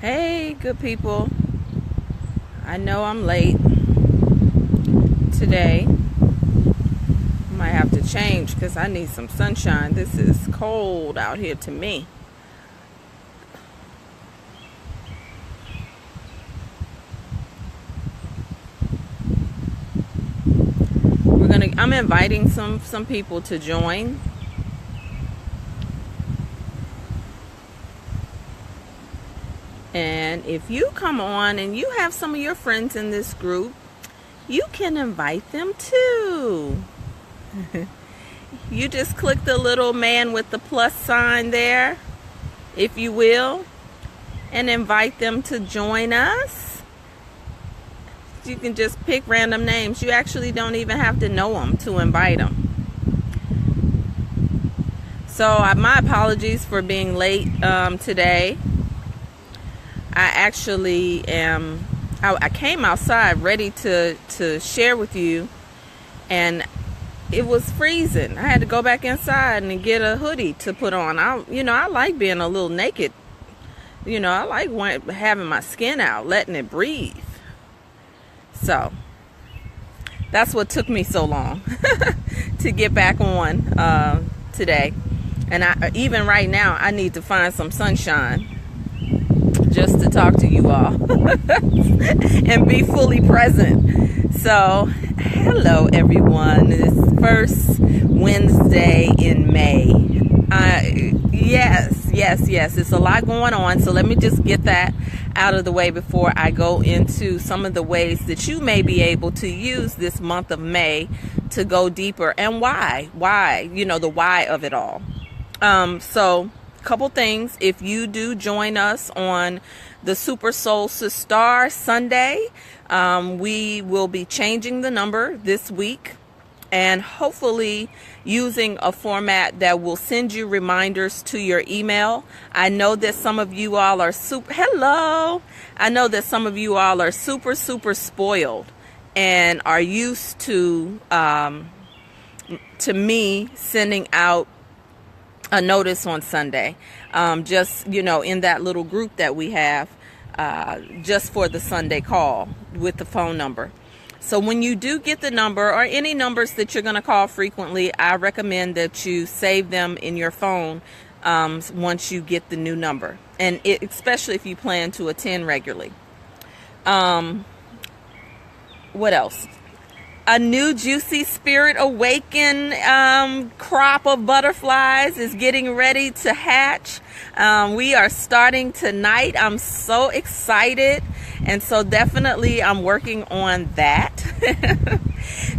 Hey, good people. I know I'm late today. Might have to change because I need some sunshine. This is cold out here to me. I'm inviting some people to join. And if you come on and you have some of your friends in this group, you can invite them too. You just click the little man with the plus sign there, if you will, and invite them to join us. You can just pick random names. You actually don't even have to know them to invite them. So my apologies for being late today. I actually I came outside ready to share with you, and it was freezing. I had to go back inside and get a hoodie to put on. I like being a little naked. I like having my skin out, letting it breathe. So that's what took me so long to get back on today. And even right now, I need to find some sunshine just to talk to you all and be fully present. So, hello everyone. This first Wednesday in May. Yes. It's a lot going on. So let me just get that out of the way before I go into some of the ways that you may be able to use this month of May to go deeper, and why, the why of it all. So couple things. If you do join us on the Super Solstice Star Sunday, we will be changing the number this week and hopefully using a format that will send you reminders to your email. I know that some of you all are I know that some of you all are super spoiled and are used to me sending out a notice on Sunday, just in that little group that we have, just for the Sunday call with the phone number. So when you do get the number, or any numbers that you're going to call frequently, I recommend that you save them in your phone once you get the new number, and especially if you plan to attend regularly. What else? A new juicy spirit awaken crop of butterflies is getting ready to hatch. We are starting tonight. I'm so excited. And so definitely I'm working on that.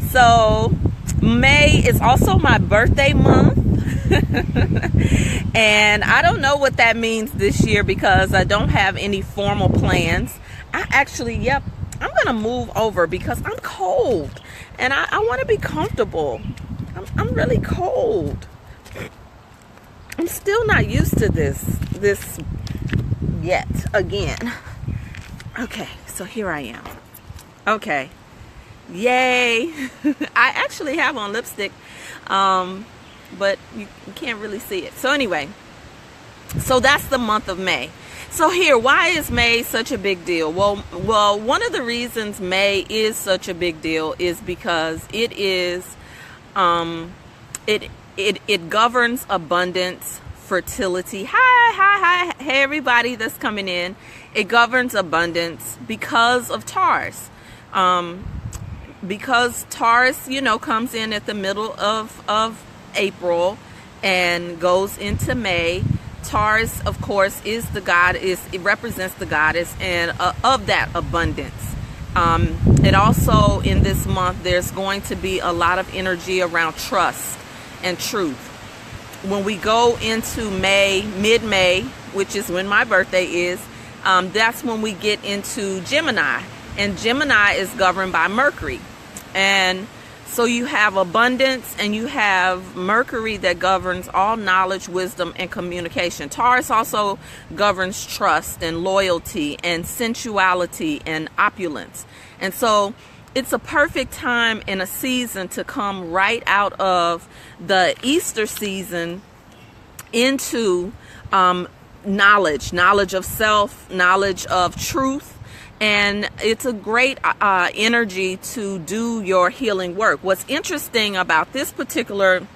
So May is also my birthday month. And I don't know what that means this year because I don't have any formal plans. I'm going to move over because I'm cold and I want to be comfortable. I'm really cold. I'm still not used to this yet again. Okay, so here I am. Okay. Yay. I actually have on lipstick, but you can't really see it. So anyway, so that's the month of May. So here, why is May such a big deal? Well, one of the reasons May is such a big deal is because it is, it governs abundance, fertility. Hi, hey everybody that's coming in. It governs abundance because of Taurus. Because Taurus, comes in at the middle of April and goes into May. Taurus, of course, is the goddess. It represents the goddess and of that abundance. It also, in this month, there's going to be a lot of energy around trust and truth. When we go into May, mid-May, which is when my birthday is, that's when we get into Gemini. And Gemini is governed by Mercury. And so you have abundance and you have Mercury that governs all knowledge, wisdom, and communication. Taurus also governs trust and loyalty and sensuality and opulence. And so it's a perfect time and a season to come right out of the Easter season into knowledge of self, knowledge of truth. And it's a great energy to do your healing work. What's interesting about this particular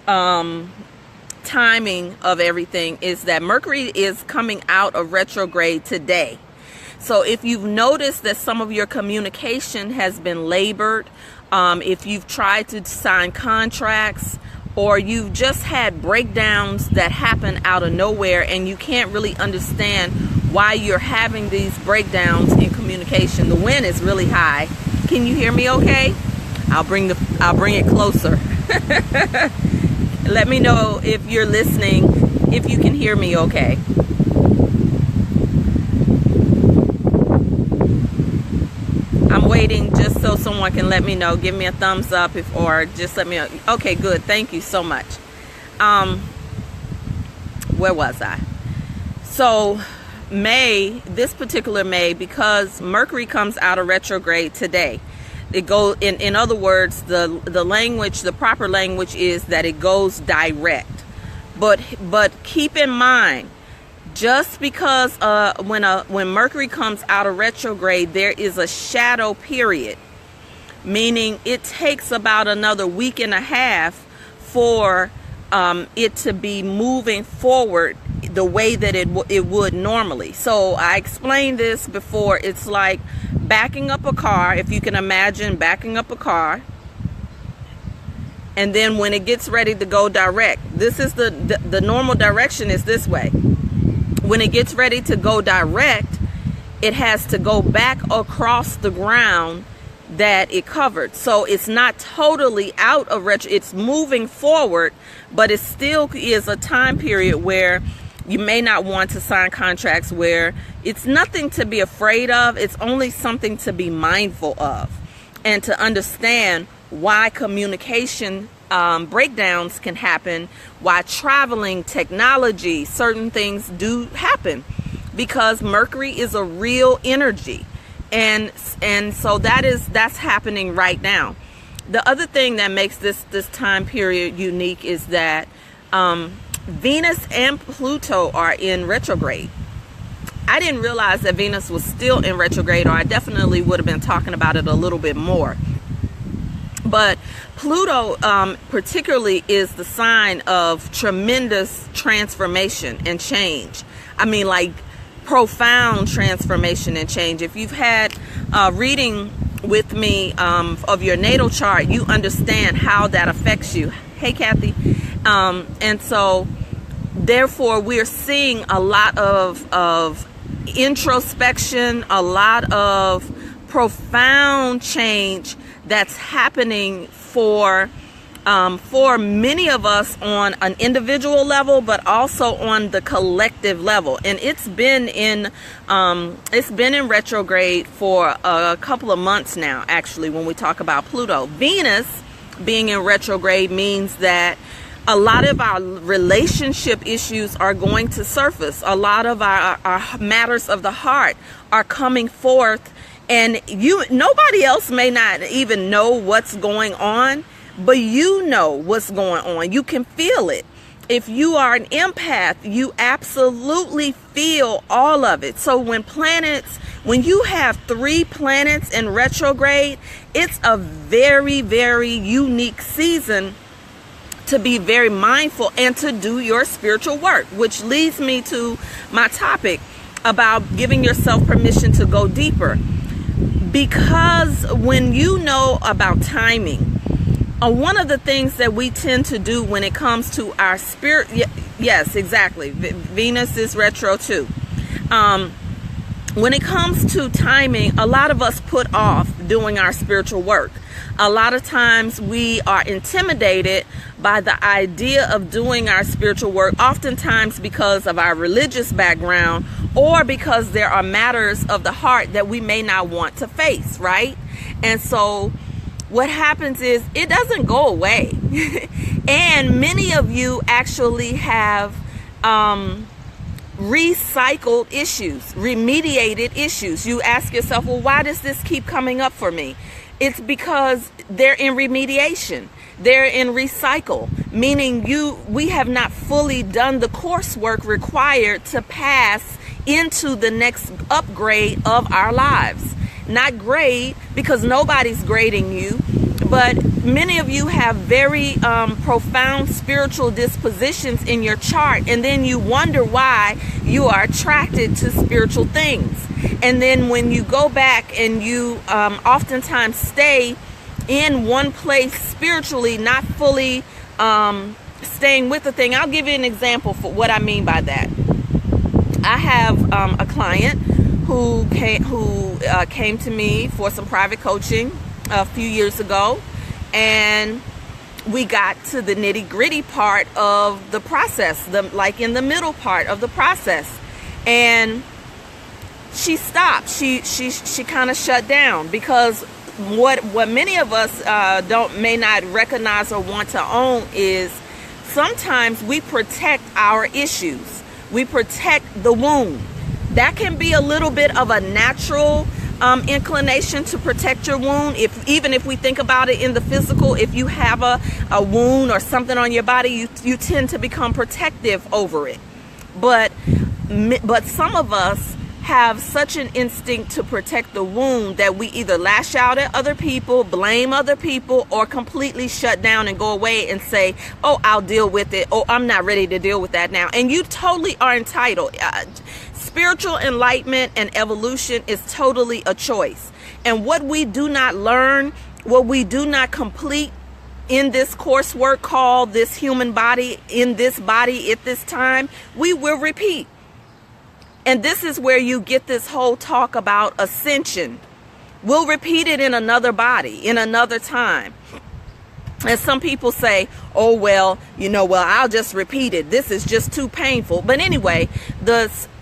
timing of everything is that Mercury is coming out of retrograde today. So if you've noticed that some of your communication has been labored, if you've tried to sign contracts, or you've just had breakdowns that happen out of nowhere and you can't really understand why you're having these breakdowns in communication. The wind is really high. Can you hear me okay? I'll bring it closer. Let me know if you're listening, if you can hear me okay. I'm waiting just so someone can let me know. Give me a thumbs up or just let me know. Okay, good. Thank you so much. Where was I? So this particular May, because Mercury comes out of retrograde today, it goes in other words, the language, the proper language is that it goes direct. But keep in mind, just because when Mercury comes out of retrograde, there is a shadow period, meaning it takes about another week and a half for it to be moving forward the way that it would normally. So I explained this before. It's like backing up a car. If you can imagine backing up a car, and then when it gets ready to go direct, this is the normal direction is this way. When it gets ready to go direct, it has to go back across the ground that it covered. So it's not totally out of retro, it's moving forward, but it still is a time period where you may not want to sign contracts, where it's nothing to be afraid of. It's only something to be mindful of and to understand why communication breakdowns can happen, why traveling, technology, certain things do happen, because Mercury is a real energy. And so that's happening right now. The other thing that makes this time period unique is that Venus and Pluto are in retrograde. I didn't realize that Venus was still in retrograde, or I definitely would have been talking about it a little bit more. But Pluto particularly is the sign of tremendous transformation and change. I mean, like profound transformation and change. If you've had reading with me of your natal chart, you understand how that affects you. Hey, Kathy. And so therefore we're seeing a lot of introspection, a lot of profound change that's happening for many of us on an individual level, but also on the collective level. And it's been in retrograde for a couple of months now, actually, when we talk about Pluto. Venus being in retrograde means that a lot of our relationship issues are going to surface. A lot of our matters of the heart are coming forth, and nobody else may not even know what's going on, but you know what's going on. You can feel it. If you are an empath, you absolutely feel all of it. So when you have 3 planets in retrograde, it's a very, very unique season to be very mindful and to do your spiritual work, which leads me to my topic about giving yourself permission to go deeper. Because when you know about timing, one of the things that we tend to do when it comes to our spirit, yes, exactly, Venus is retro too. When it comes to timing, a lot of us put off doing our spiritual work. A lot of times we are intimidated by the idea of doing our spiritual work, oftentimes because of our religious background, or because there are matters of the heart that we may not want to face, right? And so what happens is it doesn't go away. And many of you actually have recycled issues, remediated issues. You ask yourself, well, why does this keep coming up for me? It's because they're in remediation. They're in recycle. meaning we have not fully done the coursework required to pass into the next upgrade of our lives. Not grade, because nobody's grading you, but many of you have very profound spiritual dispositions in your chart, and then you wonder why you are attracted to spiritual things. And then when you go back and you oftentimes stay in one place spiritually, not fully staying with the thing. I'll give you an example for what I mean by that. I have a client who came to me for some private coaching a few years ago, and we got to the nitty-gritty part of the process, like in the middle part of the process, and she stopped. She kind of shut down, because what many of us may not recognize or want to own is sometimes we protect our issues. We protect the wound. That can be a little bit of a natural inclination to protect your wound. Even if we think about it in the physical, if you have a wound or something on your body, you tend to become protective over it. But some of us have such an instinct to protect the wound that we either lash out at other people, blame other people, or completely shut down and go away and say, oh, I'll deal with it. Oh, I'm not ready to deal with that now. And you totally are entitled. Spiritual enlightenment and evolution is totally a choice. And what we do not learn, what we do not complete in this coursework called this human body, in this body at this time, we will repeat. And this is where you get this whole talk about ascension. We'll repeat it in another body, in another time. And some people say, oh, well, I'll just repeat it. This is just too painful. But anyway,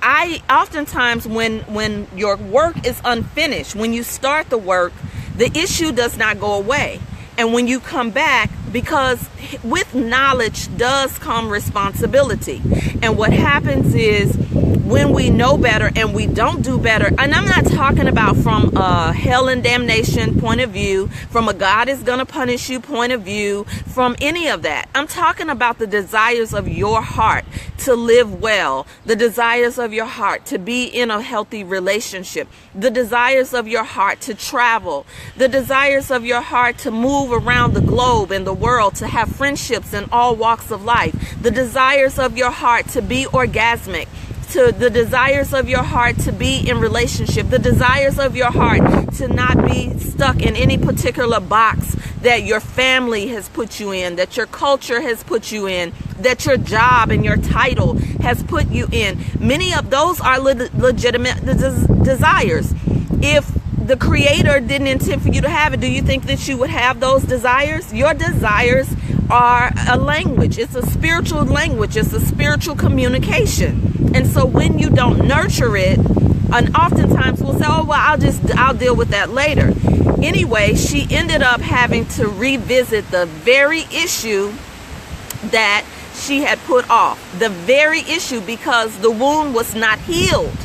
I oftentimes when your work is unfinished, when you start the work, the issue does not go away. And when you come back, because with knowledge does come responsibility. And what happens is when we know better and we don't do better, and I'm not talking about from a hell and damnation point of view, from a God is going to punish you point of view, from any of that. I'm talking about the desires of your heart to live well, the desires of your heart to be in a healthy relationship, the desires of your heart to travel, the desires of your heart to move around the globe and the world, to have friendships in all walks of life, the desires of your heart to be orgasmic, to the desires of your heart to be in relationship, the desires of your heart to not be stuck in any particular box that your family has put you in, that your culture has put you in, that your job and your title has put you in. Many of those are legitimate desires. If the Creator didn't intend for you to have it, do you think that you would have those desires? Your desires are a language. It's a spiritual language. It's a spiritual communication. And so when you don't nurture it, and oftentimes we'll say, oh, well, I'll deal with that later. Anyway, she ended up having to revisit the very issue that she had put off. The very issue, because the wound was not healed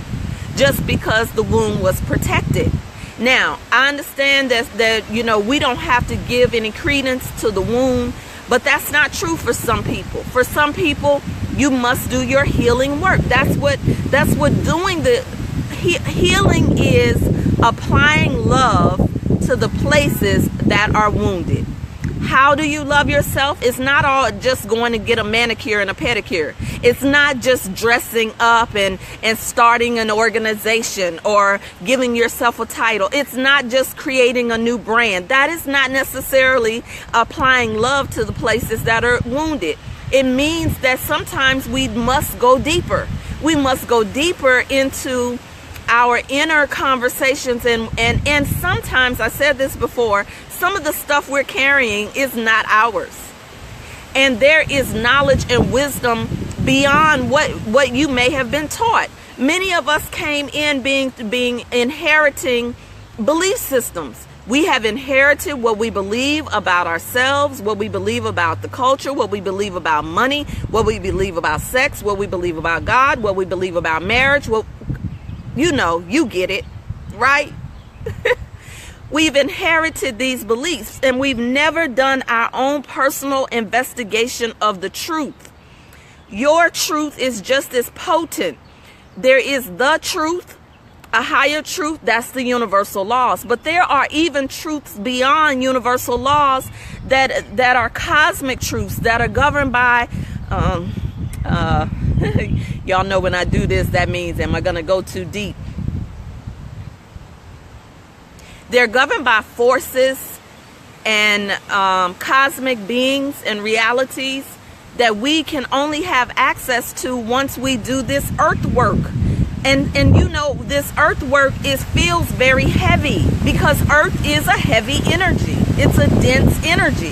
just because the wound was protected. Now, I understand that we don't have to give any credence to the wound, but that's not true for some people. For some people, you must do your healing work. That's what doing the healing is, applying love to the places that are wounded. How do you love yourself? It's not all just going to get a manicure and a pedicure. It's not just dressing up and starting an organization or giving yourself a title. It's not just creating a new brand. That is not necessarily applying love to the places that are wounded. It means that sometimes we must go deeper. We must go deeper into our inner conversations, and sometimes, I said this before, some of the stuff we're carrying is not ours. And there is knowledge and wisdom beyond what you may have been taught. Many of us came in being inheriting belief systems. We have inherited what we believe about ourselves, what we believe about the culture, what we believe about money, what we believe about sex, what we believe about God, what we believe about marriage. You get it, right? We've inherited these beliefs, and we've never done our own personal investigation of the truth. Your truth is just as potent. There is the truth, a higher truth, that's the universal laws. But there are even truths beyond universal laws that are cosmic truths that are governed by, y'all know when I do this, that means, am I going to go too deep? They're governed by forces and cosmic beings and realities that we can only have access to once we do this earth work. And you know, this earth work feels very heavy, because earth is a heavy energy. It's a dense energy.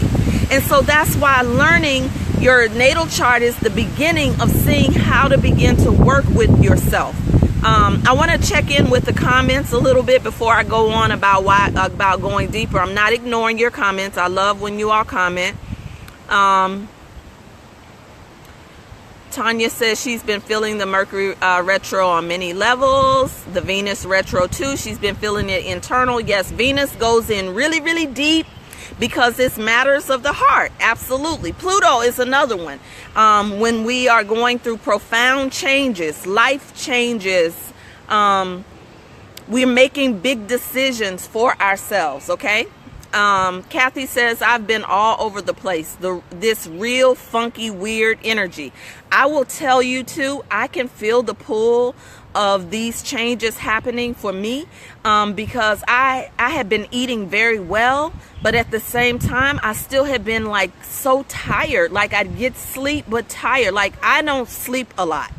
And so that's why learning your natal chart is the beginning of seeing how to begin to work with yourself. I want to check in with the comments a little bit before I go on about going deeper. I'm not ignoring your comments. I love when you all comment. Tanya says she's been feeling the Mercury retro on many levels. The Venus retro too. She's been feeling it internal. Yes, Venus goes in really, really deep because it's matters of the heart. Absolutely. Pluto is another one. When we are going through profound changes, life changes, we're making big decisions for ourselves, okay? Kathy says, I've been all over the place. This real funky, weird energy. I will tell you too, I can feel the pull of these changes happening for me, because I had been eating very well, but at the same time, I still had been like so tired. Like I'd get sleep, but tired. Like I don't sleep a lot.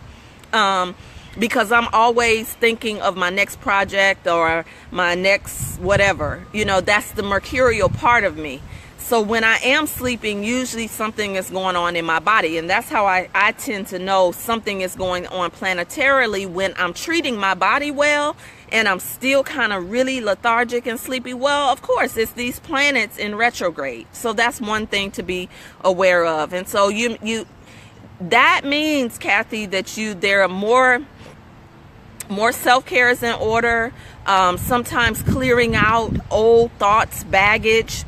Because I'm always thinking of my next project or my next whatever. You know, that's the mercurial part of me. So when I am sleeping, usually something is going on in my body. And that's how I tend to know something is going on planetarily when I'm treating my body well and I'm still kind of really lethargic and sleepy. Well, of course, it's these planets in retrograde. So that's one thing to be aware of. And so that means, Kathy, that there are more self-care is in order, sometimes clearing out old thoughts, baggage,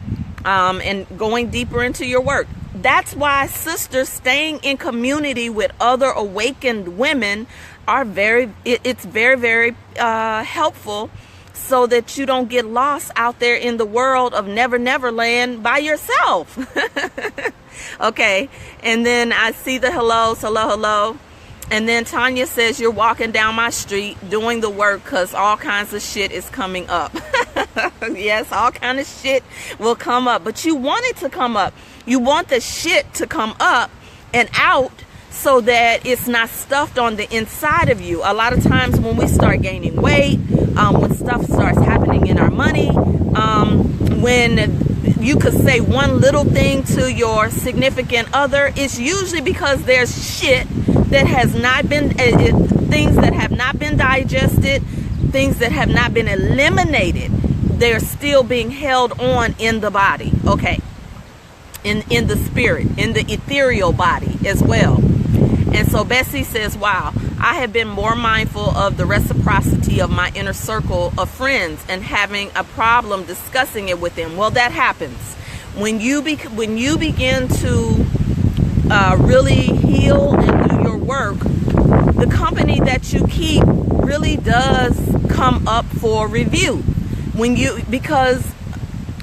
and going deeper into your work. That's why, sisters, staying in community with other awakened women it's very, very helpful, so that you don't get lost out there in the world of Never Never Land by yourself. Okay, and then I see the hellos, hello. And then Tanya says, you're walking down my street doing the work because all kinds of shit is coming up. Yes, all kind of shit will come up. But you want it to come up. You want the shit to come up and out so that it's not stuffed on the inside of you. A lot of times when we start gaining weight, when stuff starts happening in our money, when you could say one little thing to your significant other, it's usually because there's shit that has not been, things that have not been digested, things that have not been eliminated. They're still being held on in the body, okay? In the spirit, in the ethereal body as well. And so Bessie says, wow, I have been more mindful of the reciprocity of my inner circle of friends and having a problem discussing it with them. Well, that happens. When you begin to really heal and do your work, the company that you keep really does come up for review. Because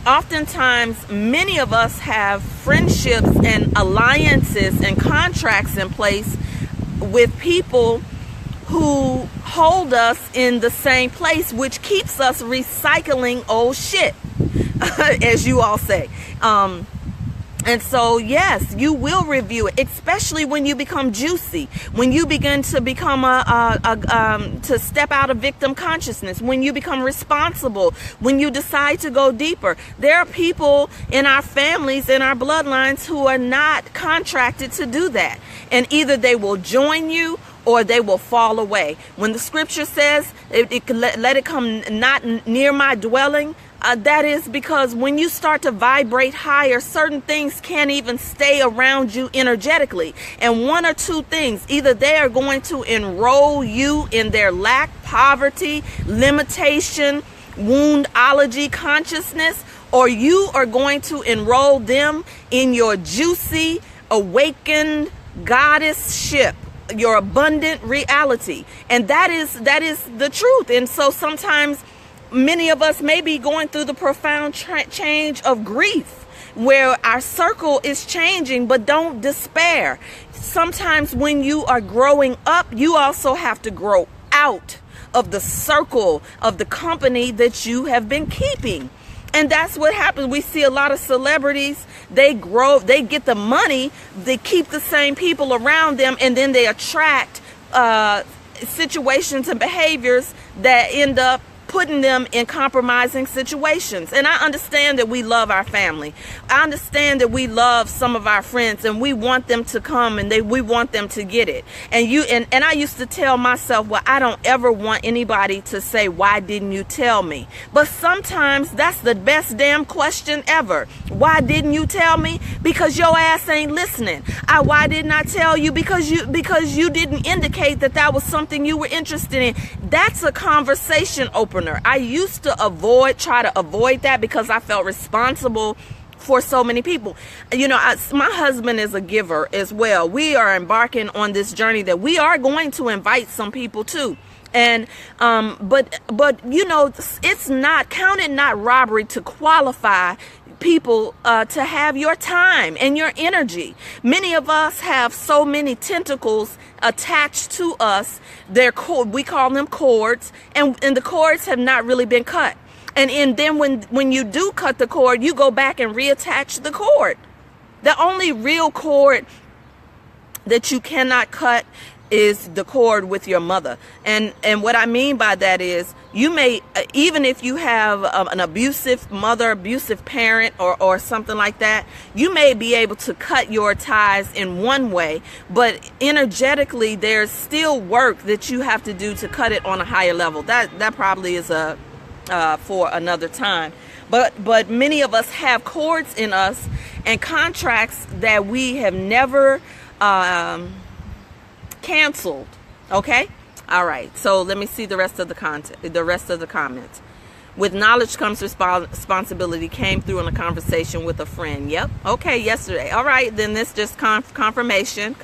oftentimes many of us have friendships and alliances and contracts in place with people who hold us in the same place, which keeps us recycling old shit, as you all say. And so, yes, you will review it, especially when you become juicy, when you begin to become to step out of victim consciousness, when you become responsible, when you decide to go deeper. There are people in our families, in our bloodlines, who are not contracted to do that. And either they will join you or they will fall away. When the scripture says, let it come not near my dwelling, that is because when you start to vibrate higher, certain things can't even stay around you energetically. And one or two things, either they are going to enroll you in their lack, poverty, limitation, woundology consciousness, or you are going to enroll them in your juicy, awakened goddess ship, your abundant reality. And that is the truth. And so sometimes many of us may be going through the profound change of grief, where our circle is changing, but don't despair. Sometimes when you are growing up, you also have to grow out of the circle of the company that you have been keeping. And that's what happens. We see a lot of celebrities, they grow, they get the money, they keep the same people around them, and then they attract situations and behaviors that end up putting them in compromising situations. And I understand that we love our family. I understand that we love some of our friends, and we want them to come, and we want them to get it. And I used to tell myself, well, I don't ever want anybody to say, why didn't you tell me? But sometimes that's the best damn question ever. Why didn't you tell me? Because your ass ain't listening. Why didn't I tell you? Because you didn't indicate that was something you were interested in. That's a conversation opener. I used to try to avoid that because I felt responsible for so many people. You know, my husband is a giver as well. We are embarking on this journey that we are going to invite some people to. And but you know, it's not counted not robbery to qualify people to have your time and your energy. Many of us have so many tentacles attached to us. We call them cords, and the cords have not really been cut. And then when you do cut the cord, you go back and reattach the cord. The only real cord that you cannot cut is the cord with your mother. And what I mean by that is, you may, even if you have an abusive mother, abusive parent, or something like that, you may be able to cut your ties in one way, but energetically there's still work that you have to do to cut it on a higher level. That probably is for another time. But many of us have cords in us and contracts that we have never canceled. Okay? All right. So let me see the rest of the comments. With knowledge comes responsibility. Came through in a conversation with a friend. Yep. Okay. Yesterday. All right. Then this just confirmation.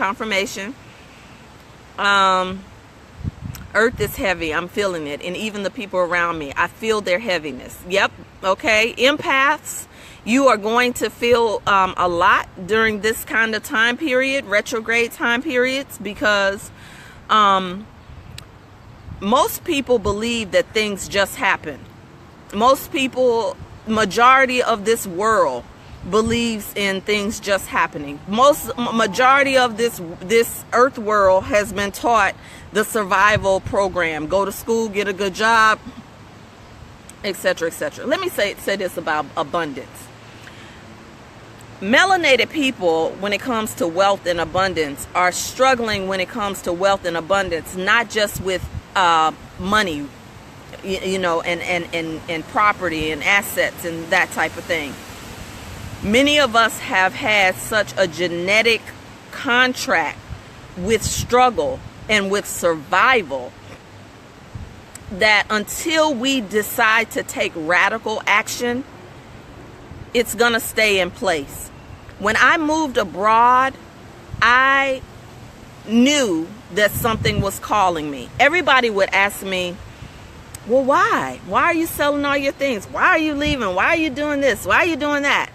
Earth is heavy. I'm feeling it. And even the people around me, I feel their heaviness. Yep. Okay. Empaths, you are going to feel a lot during this kind of time period, retrograde time periods, because most people believe that things just happen. Most people, majority of this world believes in things just happening. Majority of this earth world has been taught the survival program. Go to school, get a good job, etc., etc. Let me say this about abundance. Melanated people, when it comes to wealth and abundance, are struggling when it comes to wealth and abundance, not just with money, you know, and property and assets and that type of thing. Many of us have had such a genetic contract with struggle and with survival that until we decide to take radical action, it's gonna stay in place. When I moved abroad, I knew that something was calling me. Everybody would ask me, well, why? Why are you selling all your things? Why are you leaving? Why are you doing this? Why are you doing that?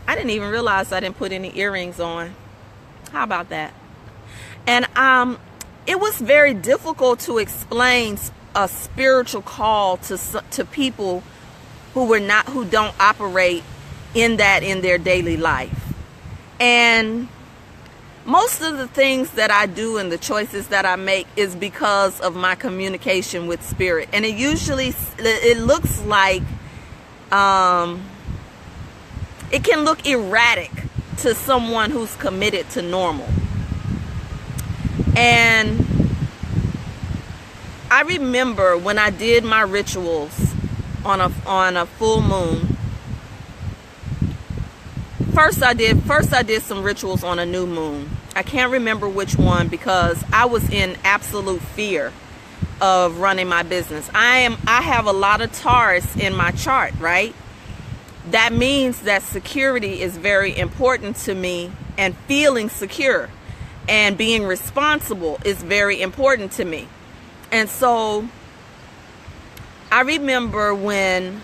I didn't even realize I didn't put any earrings on. How about that? And it was very difficult to explain a spiritual call to people who don't operate in their daily life. And most of the things that I do and the choices that I make is because of my communication with spirit. And it looks like it can look erratic to someone who's committed to normal. And I remember when I did my rituals on a full moon. First I did some rituals on a new moon. I can't remember which one because I was in absolute fear. of running my business. I have a lot of Taurus in my chart, right? That means that security is very important to me, and feeling secure and being responsible is very important to me. And so I remember when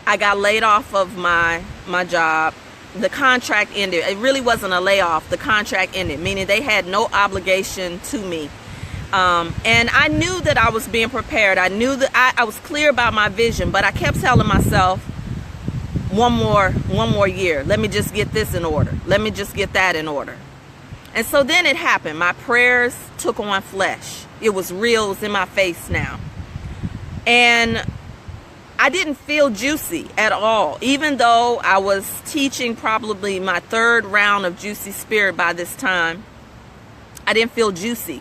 I got laid off of my job, the contract ended. It really wasn't a layoff. The contract ended, meaning they had no obligation to me. And I knew that I was being prepared. I knew that I was clear about my vision, but I kept telling myself, one more year. Let me just get this in order. Let me just get that in order. And so then it happened. My prayers took on flesh. It was real. It was in my face now. And I didn't feel juicy at all. Even though I was teaching probably my 3rd round of Juicy Spirit by this time, I didn't feel juicy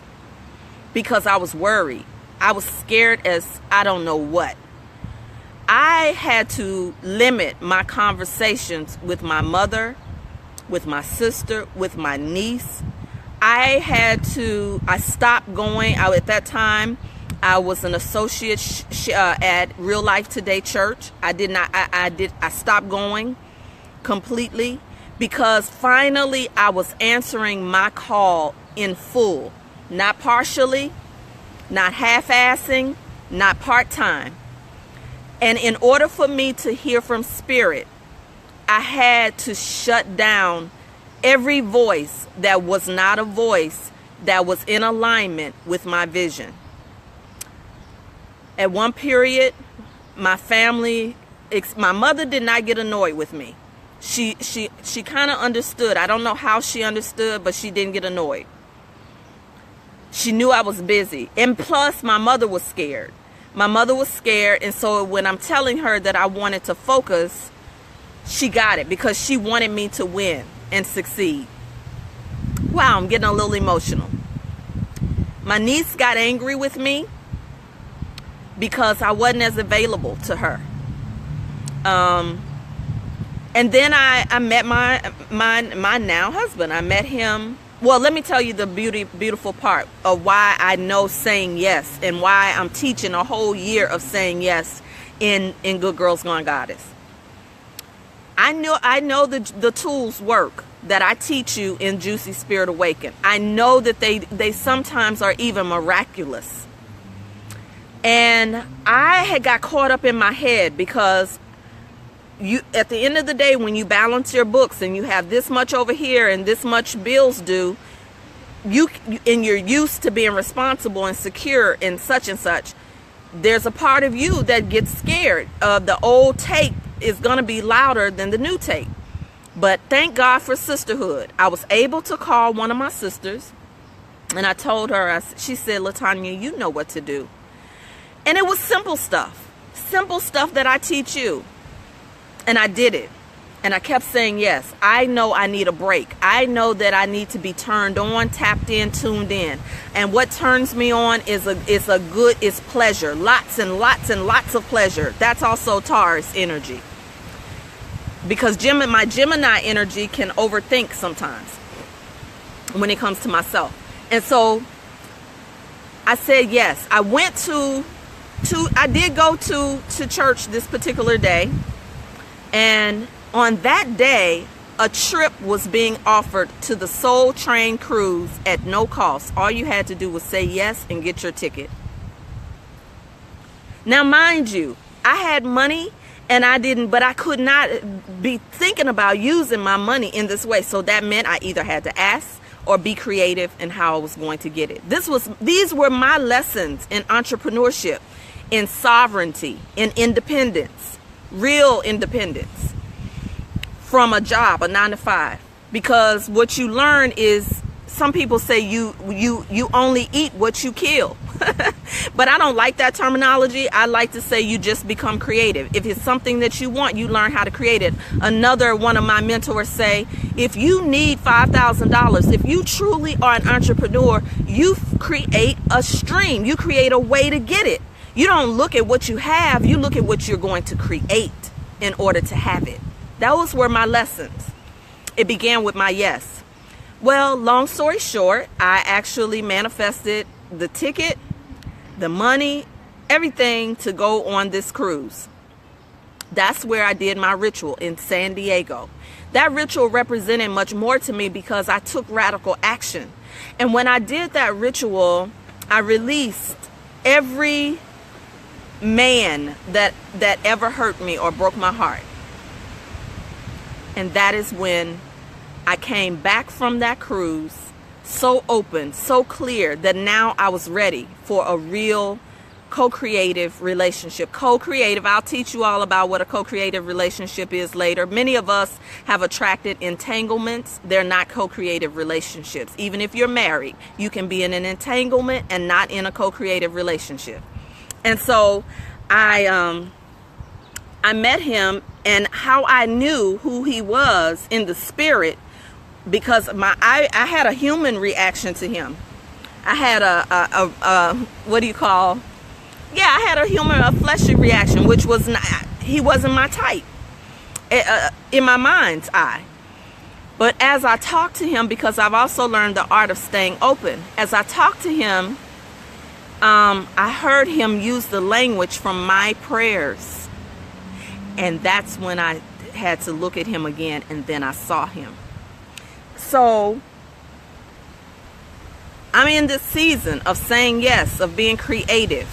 because I was worried. I was scared as I don't know what. I had to limit my conversations with my mother, with my sister, with my niece. I stopped going. At that time, I was an associate at Real Life Today Church. I stopped going completely because finally I was answering my call in full, not partially, not half-assing, not part-time. And in order for me to hear from Spirit, I had to shut down every voice that was not a voice that was in alignment with my vision. At one period, my mother did not get annoyed with me. She kind of understood. I don't know how she understood, but she didn't get annoyed. She knew I was busy. And plus, my mother was scared. My mother was scared, and so when I'm telling her that I wanted to focus, she got it because she wanted me to win and succeed. Wow, I'm getting a little emotional. My niece got angry with me because I wasn't as available to her. And then I met my now husband. I met him. Well, let me tell you the beautiful part of why I know saying yes and why I'm teaching a whole year of saying yes in Good Girls Gone Goddess. I know the tools work that I teach you in Juicy Spirit Awaken. I know that they sometimes are even miraculous. And I had got caught up in my head because at the end of the day, when you balance your books and you have this much over here and this much bills due, and you're used to being responsible and secure and such, there's a part of you that gets scared. The old tape is going to be louder than the new tape. But thank God for sisterhood. I was able to call one of my sisters, and I told her, she said, "LaTanya, you know what to do." And it was simple stuff that I teach you. And I did it. And I kept saying yes. I know I need a break. I know that I need to be turned on, tapped in, tuned in. And what turns me on is pleasure. Lots and lots and lots of pleasure. That's also Taurus energy. Because my Gemini energy can overthink sometimes when it comes to myself. And so I said yes. I did go to church this particular day. And on that day, a trip was being offered to the Soul Train cruise at no cost. All you had to do was say yes and get your ticket. Now, mind you, I had money but I could not be thinking about using my money in this way. So that meant I either had to ask or be creative in how I was going to get it. These were my lessons in entrepreneurship, in sovereignty, in independence. Real independence from a job, a 9-to-5, because what you learn is, some people say you only eat what you kill. But I don't like that terminology. I like to say you just become creative. If it's something that you want, you learn how to create it. Another one of my mentors say, if you need $5,000, if you truly are an entrepreneur, you create a stream. You create a way to get it. You don't look at what you have, you look at what you're going to create in order to have it. Those were my lessons. It began with my yes. Well, long story short, I actually manifested the ticket. the money, everything to go on this cruise. That's where I did my ritual, in San Diego. That ritual represented much more to me because I took radical action. And when I did that ritual, I released every man that ever hurt me or broke my heart. And that is when I came back from that cruise so open, so clear, that now I was ready for a real co-creative relationship. Co-creative, I'll teach you all about what a co-creative relationship is later. Many of us have attracted entanglements. They're not co-creative relationships. Even if you're married, you can be in an entanglement and not in a co-creative relationship. And so I met him, and how I knew who he was in the spirit, because I had a human reaction to him. I had a what do you call? Yeah, I had a fleshy reaction, which was not, he wasn't my type in my mind's eye. But as I talked to him, because I've also learned the art of staying open, as I talked to him, I heard him use the language from my prayers. And that's when I had to look at him again, and then I saw him. So I'm in this season of saying yes, of being creative.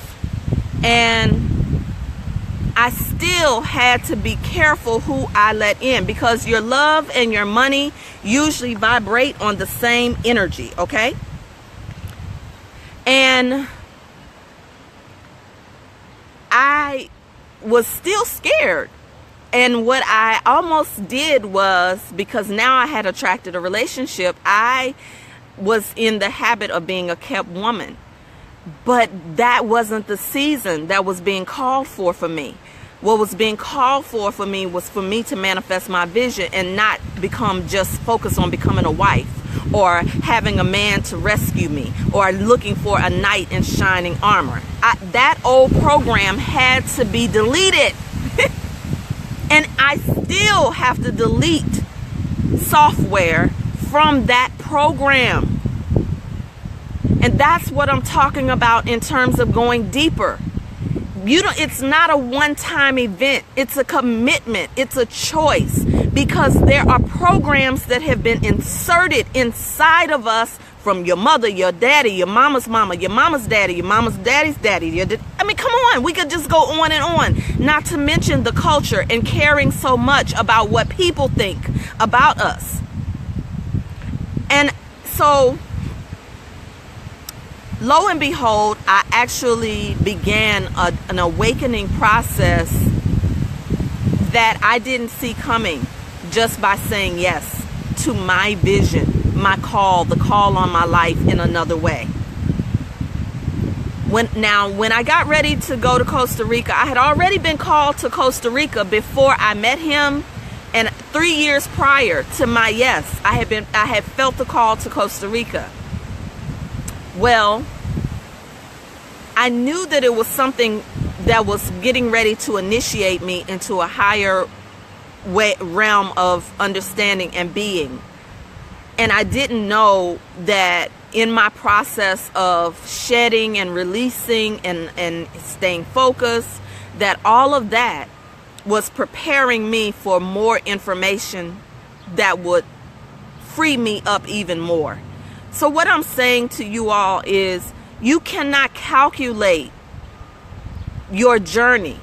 And I still had to be careful who I let in, because your love and your money usually vibrate on the same energy, okay? And I was still scared. And what I almost did was, because now I had attracted a relationship, I was in the habit of being a kept woman. But that wasn't the season that was being called for me. What was being called for me was for me to manifest my vision and not become just focused on becoming a wife, or having a man to rescue me, or looking for a knight in shining armor. That old program had to be deleted. And I still have to delete software from that program. And that's what I'm talking about in terms of going deeper. It's not a one-time event. It's a commitment. It's a choice, because there are programs that have been inserted inside of us from your mother, your daddy, your mama's mama, your mama's daddy, your mama's daddy's daddy. I mean, come on. We could just go on and on. Not to mention the culture and caring so much about what people think about us. And so, lo and behold, I actually began an awakening process that I didn't see coming, just by saying yes to my vision, my call, the call on my life in another way. When I got ready to go to Costa Rica, I had already been called to Costa Rica before I met him, and 3 years prior to my yes, I had felt the call to Costa Rica. Well, I knew that it was something that was getting ready to initiate me into a higher realm of understanding and being. And I didn't know that in my process of shedding and releasing and staying focused, that all of that was preparing me for more information that would free me up even more. So what I'm saying to you all is, you cannot calculate your journey.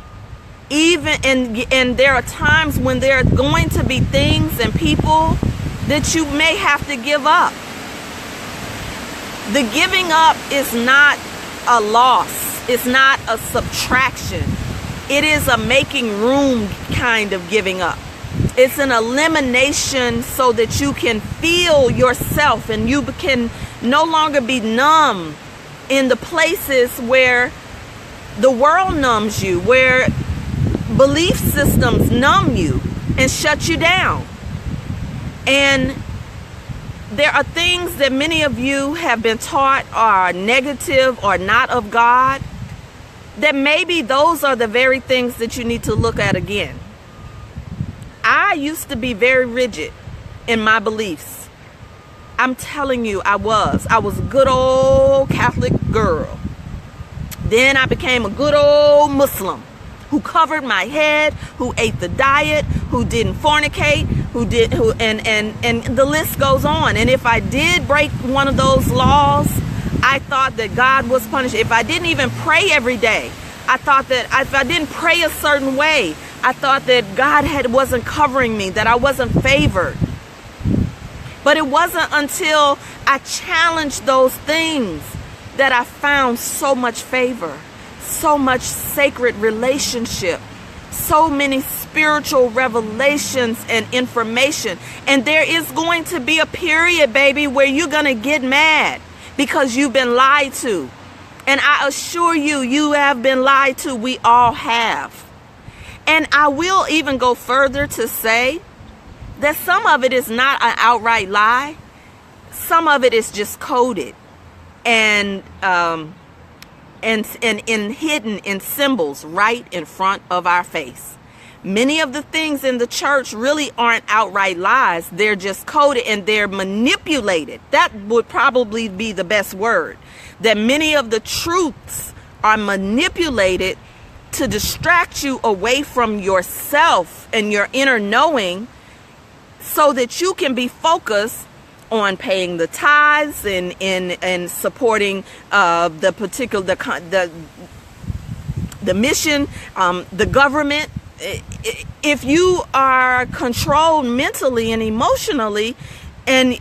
And there are times when there are going to be things and people that you may have to give up. The giving up is not a loss. It's not a subtraction. It is a making room kind of giving up. It's an elimination so that you can feel yourself and you can no longer be numb in the places where the world numbs you, where belief systems numb you and shut you down. And there are things that many of you have been taught are negative or not of God, that maybe those are the very things that you need to look at again. I used to be very rigid in my beliefs. I'm telling you, I was a good old Catholic girl. Then I became a good old Muslim who covered my head, who ate the diet, who didn't fornicate, and the list goes on. And if I did break one of those laws, I thought that God was punishing. If I didn't even pray every day, I thought that if I didn't pray a certain way, I thought that God wasn't covering me, that I wasn't favored. But it wasn't until I challenged those things that I found so much favor, so much sacred relationship, so many spiritual revelations and information. And there is going to be a period, baby, where you're going to get mad because you've been lied to. And I assure you, you have been lied to. We all have. And I will even go further to say that some of it is not an outright lie. Some of it is just coded and hidden in symbols right in front of our face. Many of the things in the church really aren't outright lies. They're just coded and they're manipulated. That would probably be the best word. That many of the truths are manipulated to distract you away from yourself and your inner knowing, so that you can be focused on paying the tithes and supporting the particular the mission, the government. If you are controlled mentally and emotionally and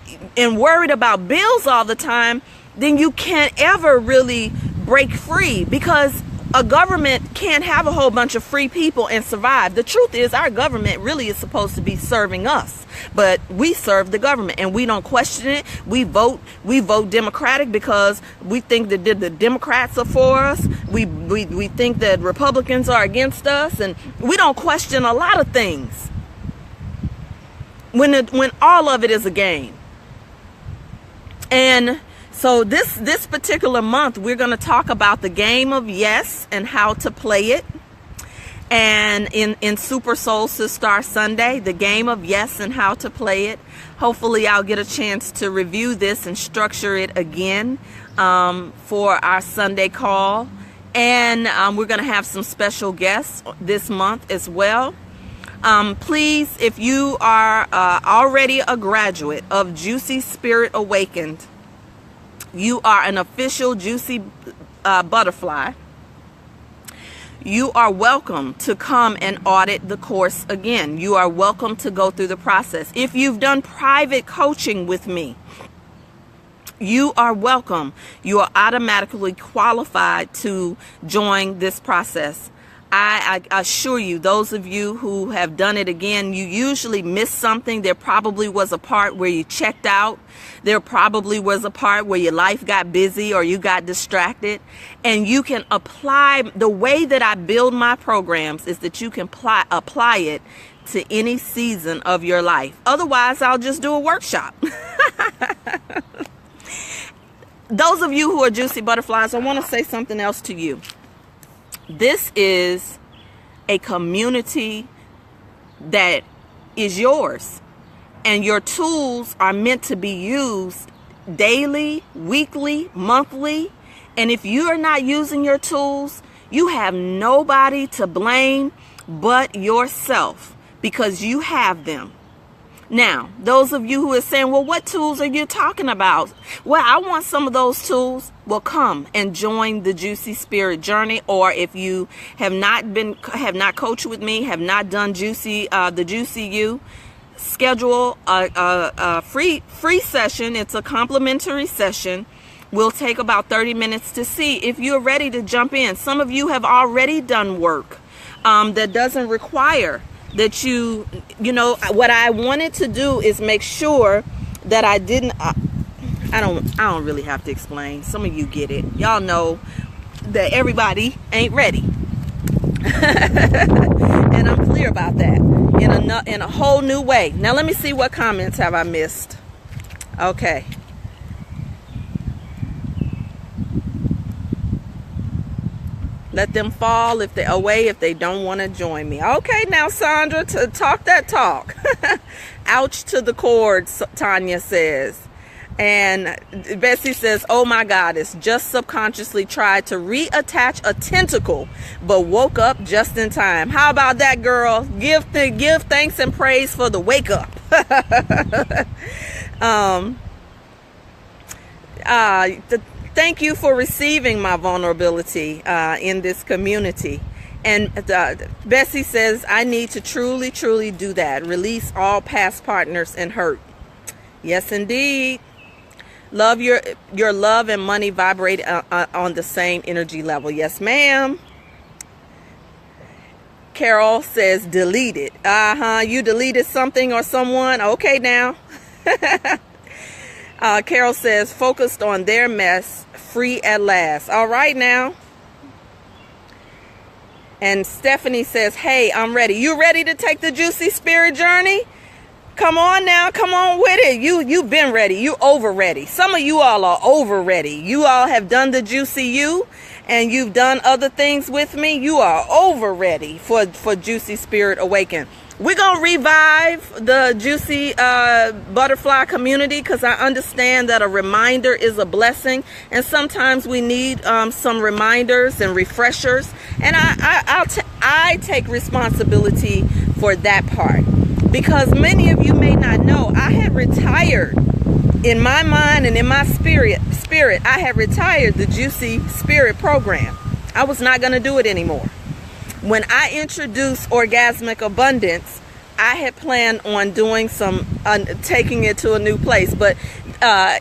worried about bills all the time, then you can't ever really break free, because a government can't have a whole bunch of free people and survive. The truth is, our government really is supposed to be serving us, but we serve the government and we don't question it. We vote Democratic because we think that the Democrats are for us. We think that Republicans are against us, and we don't question a lot of things when all of it is a game. And so this particular month, we're going to talk about the game of yes and how to play it. And in Super Solstice Star Sunday, the game of yes and how to play it. Hopefully I'll get a chance to review this and structure it again for our Sunday call. And we're going to have some special guests this month as well. Please, if you are already a graduate of Juicy Spirit Awakened, you are an official Juicy Butterfly, you are welcome to come and audit the course again. You are welcome to go through the process. If you've done private coaching with me, you are welcome. You are automatically qualified to join this process. I assure you, those of you who have done it again, you usually miss something. There probably was a part where you checked out. There probably was a part where your life got busy or you got distracted. And you can apply, the way that I build my programs is that you can apply it to any season of your life. Otherwise, I'll just do a workshop. Those of you who are Juicy Butterflies, I want to say something else to you. This is a community that is yours, and your tools are meant to be used daily, weekly, monthly. And if you are not using your tools, you have nobody to blame but yourself, because you have them. Now, those of you who are saying, well, what tools are you talking about? Well, I want some of those tools. Well, come and join the Juicy Spirit journey. Or if you have not coached with me, have not done the Juicy You, schedule a free session. It's a complimentary session. We'll take about 30 minutes to see if you're ready to jump in. Some of you have already done work that doesn't require that you know, what I wanted to do is make sure that I didn't, I don't really have to explain. Some of you get it. Y'all know that everybody ain't ready. And I'm clear about that in a whole new way. Now let me see, what comments have I missed? Okay. Let them fall if they don't want to join me. Okay, now Sandra, to talk that talk. Ouch to the cord, Tanya says. And Bessie says, oh my goddess, just subconsciously tried to reattach a tentacle, but woke up just in time. How about that, girl? Give thanks and praise for the wake up. Thank you for receiving my vulnerability in this community. And Bessie says, I need to truly, truly do that. Release all past partners and hurt. Yes, indeed. Love your love and money vibrate on the same energy level. Yes, ma'am. Carol says, delete it. You deleted something or someone? Okay, now. Carol says, focused on their mess, free at last. All right, now. And Stephanie says, hey, I'm ready. You ready to take the juicy spirit journey? Come on now, come on with it. You've been ready. You over ready. Some of you all are over ready. You all have done the juicy you, and you've done other things with me. You are over ready for Juicy Spirit Awaken. We're going to revive the Juicy Butterfly community, because I understand that a reminder is a blessing. And sometimes we need some reminders and refreshers. And I take responsibility for that part. Because many of you may not know, I had retired in my mind and in my spirit. I had retired the Juicy Spirit program. I was not going to do it anymore. When I introduced Orgasmic Abundance, I had planned on doing taking it to a new place. But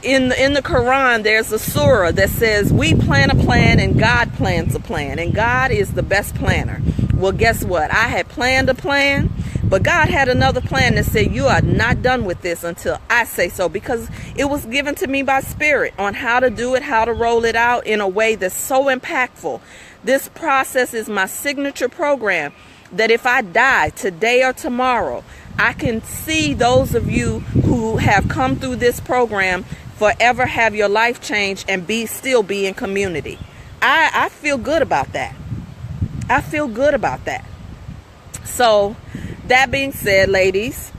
in the Quran, there's a surah that says, we plan a plan and God plans a plan. And God is the best planner. Well, guess what? I had planned a plan. But God had another plan that said, you are not done with this until I say so, because it was given to me by Spirit on how to do it, how to roll it out in a way that's so impactful. This process is my signature program that if I die today or tomorrow, I can see those of you who have come through this program forever have your life change and still be in community. I feel good about that. I feel good about that. So, that being said, ladies,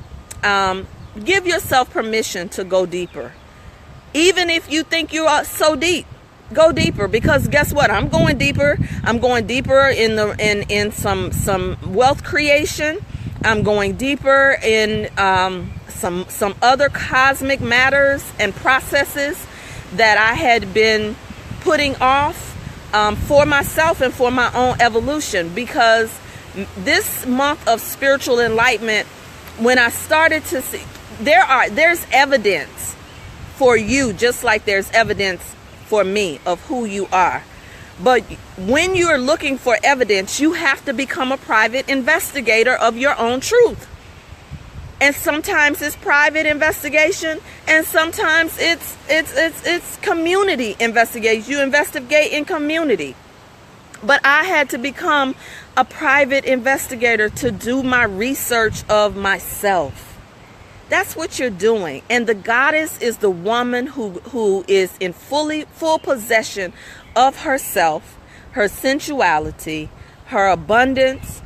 give yourself permission to go deeper. Even if you think you are so deep, go deeper, because guess what? I'm going deeper. I'm going deeper in some wealth creation. I'm going deeper in some other cosmic matters and processes that I had been putting off for myself and for my own evolution, because this month of spiritual enlightenment, when I started to see, there's evidence for you, just like there's evidence for me of who you are. But when you're looking for evidence, you have to become a private investigator of your own truth. And sometimes it's private investigation, and sometimes it's community investigation. You investigate in community. But I had to become a private investigator to do my research of myself. That's what you're doing. And the goddess is the woman who is in full possession of herself, her sensuality, her abundance,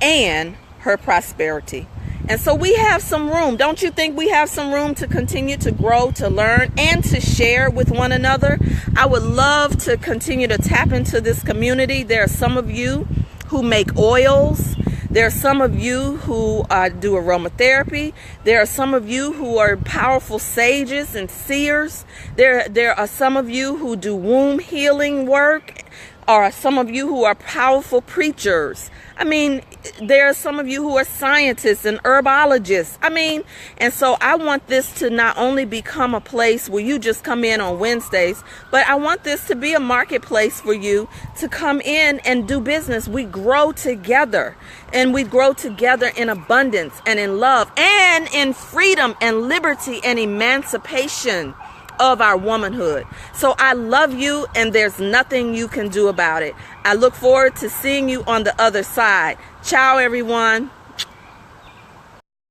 and her prosperity. And so we have some room. Don't you think we have some room to continue to grow, to learn, and to share with one another? I would love to continue to tap into this community. There are some of you who make oils. There are some of you who do aromatherapy. There are some of you who are powerful sages and seers. There are some of you who do womb healing work, or some of you who are powerful preachers. I mean, there are some of you who are scientists and herbologists. I mean, and so I want this to not only become a place where you just come in on Wednesdays, but I want this to be a marketplace for you to come in and do business. We grow together, and we grow together in abundance and in love and in freedom and liberty and emancipation of our womanhood. So I love you, and there's nothing you can do about it. I look forward to seeing you on the other side. Ciao, everyone.